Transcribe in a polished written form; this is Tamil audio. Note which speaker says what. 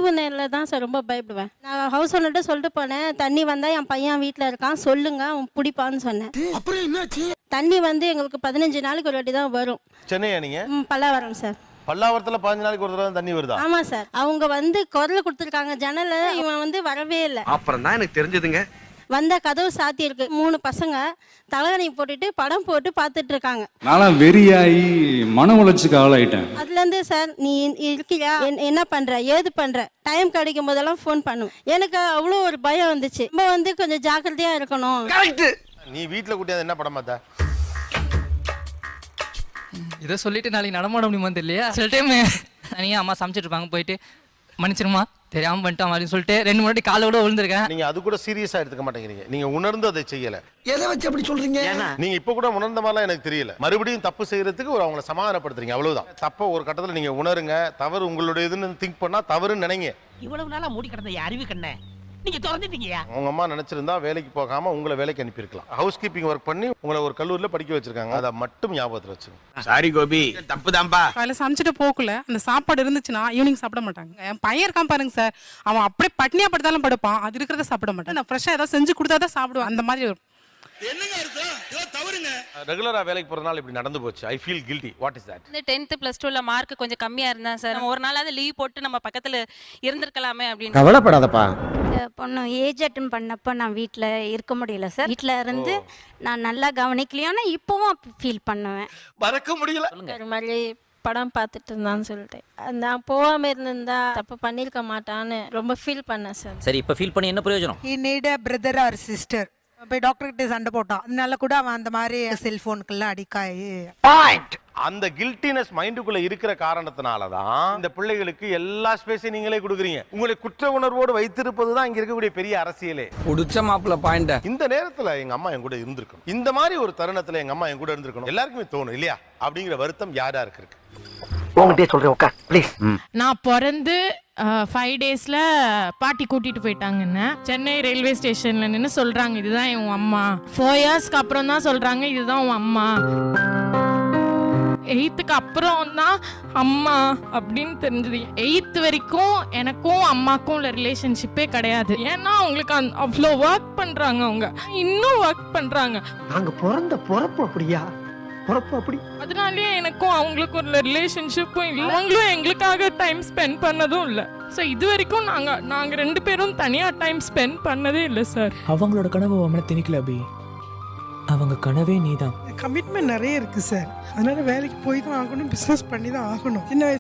Speaker 1: இரவு நேரில் தான் சார் ரொம்ப பயப்படுவேன். நான் ஹவுஸ் ஓனர்கிட்ட சொல்லிட்டு போனேன், தண்ணி வந்தால் என் பையன் வீட்டில் இருக்கான் சொல்லுங்க, அவன் பிடிப்பான்னு சொன்னேன்.
Speaker 2: அப்புறம் என்னாச்சு?
Speaker 1: தண்ணி வந்து எங்களுக்கு 15 நாளைக்கு ஒரு வாட்டி தான் வரும்.
Speaker 3: சென்னையா நீங்க?
Speaker 1: பல்லாவரம் சார்.
Speaker 3: பல்லாவரத்துல 15 நாளைக்கு ஒரு தடவை தண்ணி வருதா?
Speaker 1: ஆமா சார். அவங்க வந்து குரல் கொடுத்துருக்காங்க ஜன்னல, இவன் வந்து வரவே இல்லை.
Speaker 2: அப்புறம் தான் எனக்கு தெரிஞ்சதுங்க.
Speaker 1: வந்த கதவு சாத்தி இருக்கு. 3 பசங்க தலைவணி போட்டுட்டு படம் போட்டு பார்த்துட்டு இருக்காங்க.
Speaker 4: நான் வெறியாகி மன உளைச்சுக்கு ஆளாயிட்டேன்.
Speaker 1: அதுலேருந்து சார் நீ இருக்கியா, என்ன பண்ற, ஏது பண்ற, டைம் கிடைக்கும் போதெல்லாம் ஃபோன் பண்ணும். எனக்கு அவ்வளோ ஒரு பயம் வந்துச்சு. நம்ம வந்து கொஞ்சம் ஜாக்கிரதையா இருக்கணும்.
Speaker 3: நீ வீட்டுல கூட்டியாந்து என்ன படம் பார்த்தா?
Speaker 5: இதை சொல்லிட்டு நாளைக்கு நடமாட முடியுமா தெரியலையா? சில டைம் தனியாக அம்மா சமைச்சிட்டு இருப்பாங்க, போயிட்டு மன்னிச்சிருமா தெரியாம பண்ணிட்டோம் அப்படின்னு சொல்லிட்டு 2 முன்னாடி காலை கூட விழுந்திருக்கேன்.
Speaker 3: நீங்க அது கூட சீரியஸா எடுத்துக்க மாட்டேங்கிறீங்க. நீங்க உணர்ந்து அதை செய்யல.
Speaker 2: எதை வச்சு அப்படி சொல்றீங்க?
Speaker 3: நீங்க இப்ப கூட உணர்ந்த மாதிரிலாம் எனக்கு தெரியல. மறுபடியும் தப்பு செய்யறதுக்கு ஒரு அவங்களை சமாதானப்படுத்துறீங்க, அவ்வளவுதான். தப்ப ஒரு கட்டத்துல நீங்க உணருங்க. தவறு உங்களுடையதுன்னு திங்க் பண்ணா தவறுன்னு நினைங்க.
Speaker 6: இவ்வளவு நாளா மூடி கிடந்த அறிவு கண்ணே நீங்க திறந்துட்டீங்கயா.
Speaker 3: உங்க அம்மா நினைச்சிருந்தா வேலைக்கு போகாம உங்களை வேலைக்கு அனுப்பியிருக்கலாம். ஹவுஸ் கீப்பிங் ஒர்க் பண்ணி உங்களை ஒரு கல்லூரியில படிக்க வச்சிருக்காங்க. அதை மட்டும் ஞாபகத்துல வச்சுங்க.
Speaker 2: சாரி கோபி, தப்புதான்பா.
Speaker 7: காலையில சமைச்சிட்டு போக்குல அந்த சாப்பாடு இருந்துச்சுன்னா ஈவினிங் சாப்பிட மாட்டாங்க. என் பையன் இருக்கான் பாருங்க சார், அவன் அப்படியே பட்னியா படுத்தாலும் படுப்பான், அது இருக்கிறத சாப்பிட மாட்டான். நான் ஃப்ரெஷ்ஷா ஏதாவது செஞ்சு கொடுத்தாதான் சாப்பிடுவேன். அந்த மாதிரி
Speaker 2: என்னங்க அர்த்தம்? இதோ தவறுங்க.
Speaker 3: ரெகுலரா வேலைக்கு போறதுனால இப்படி நடந்து போச்சு. I feel guilty. What is that?
Speaker 8: இந்த 10th + 2ல மார்க் கொஞ்சம் கம்மியா இருந்தா சார், நம்ம ஒரு நாளாவது லீவ் போட்டு நம்ம பக்கத்துல இருந்திருக்கலாமே அப்படின்னு.
Speaker 2: கவலைப்படாதப்பா.
Speaker 9: பொண்ணு ஏஜ் அட்டன் பண்ணப்போ நான் வீட்டில் இருக்க முடியல சார். வீட்டில் இருந்து நான் நல்லா கவனிக்கலையோன்னா இப்போவும் ஃபீல் பண்ணுவேன்.
Speaker 2: மறக்க முடியல.
Speaker 1: ஒரு மாதிரி படம் பார்த்துட்டு இருந்தான்னு சொல்லிட்டு நான் போகாம இருந்திருந்தா தப்பு பண்ணியிருக்க மாட்டான்னு ரொம்ப ஃபீல் பண்ணேன் சார்.
Speaker 6: சரி, இப்ப ஃபீல் பண்ணி என்ன பிரயோஜனம்?
Speaker 10: he need a brother or sister. போய் டாக்டர் கிட்ட சண்டை போட்டான். அதனால கூட அவன் அந்த மாதிரி செல்போனுக்குள்ள அடிக்காயி
Speaker 3: அந்த கில்ட்டினஸ் மைண்டுக்குள்ள இருக்கிற காரணத்தினாலதான் இந்த பிள்ளைகளுக்கு எல்லா ஸ்பேஸையும் நீங்களே கொடுக்குறீங்க. உங்களை குற்ற உணர்வோடு வைத்திருப்பதுதான் இங்க இருக்கக்கூடிய பெரிய அரசியலே.
Speaker 2: புடிச்ச மாப்பிள்ள பாயிண்ட்.
Speaker 3: இந்த நேரத்துல எங்க அம்மா என் கூட இருந்திருக்கணும், இந்த மாதிரி ஒரு தருணத்துல எங்க அம்மா என் கூட இருந்திருக்கணும். எல்லாருக்குமே தோணும் இல்லையா? அப்படிங்கிற வருத்தம் யாருக்கு இருக்கு?
Speaker 6: உங்ககிட்டயே சொல்றேன், உட்கார் ப்ளீஸ்.
Speaker 7: நான் பிறந்து 5 daysல பாட்டி கூட்டிட்டு போயிட்டாங்கன்னு சென்னை ரயில்வே ஸ்டேஷன்ல நின்று சொல்றாங்க இதுதான் உன் அம்மா. 4 yearsக்கு அப்புறம் தான் சொல்றாங்க இதுதான் உன் அம்மா. 8th அப்புறம் தான் அம்மா அப்படின்னு தெரிஞ்சது. 8th வரைக்கும் எனக்கும் அம்மாக்கும் உள்ள ரிலேஷன்ஷிப்பே கிடையாது. ஏன்னா அவங்களுக்கு அவ்வளோ ஒர்க் பண்றாங்க, அவங்க இன்னும் ஒர்க் பண்றாங்க.
Speaker 6: நாங்க பிறந்த பொறப்பு அப்படியா? பொறப்பு அப்படி.
Speaker 7: அதனாலயே எனக்கும் அவங்களுக்கும் ஒரு ரிலேஷன்ஷிப்பும் இல்லை, அவங்களும் எங்களுக்காக டைம் ஸ்பெண்ட் பண்ணதும் இல்லை. ஸோ இது வரைக்கும் நாங்க 2 பேரும் தனியா டைம் ஸ்பெண்ட் பண்ணதே இல்லை சார்.
Speaker 5: அவங்களோட கனவு அவனை திணிக்கல அபி, அவங்க கனவே நீதான்.
Speaker 10: கமிட்மெண்ட் நிறைய இருக்கு சார். அதனால வேலைக்கு போய் தான் ஆகணும், பிசினஸ் பண்ணி தான் ஆகணும். சின்ன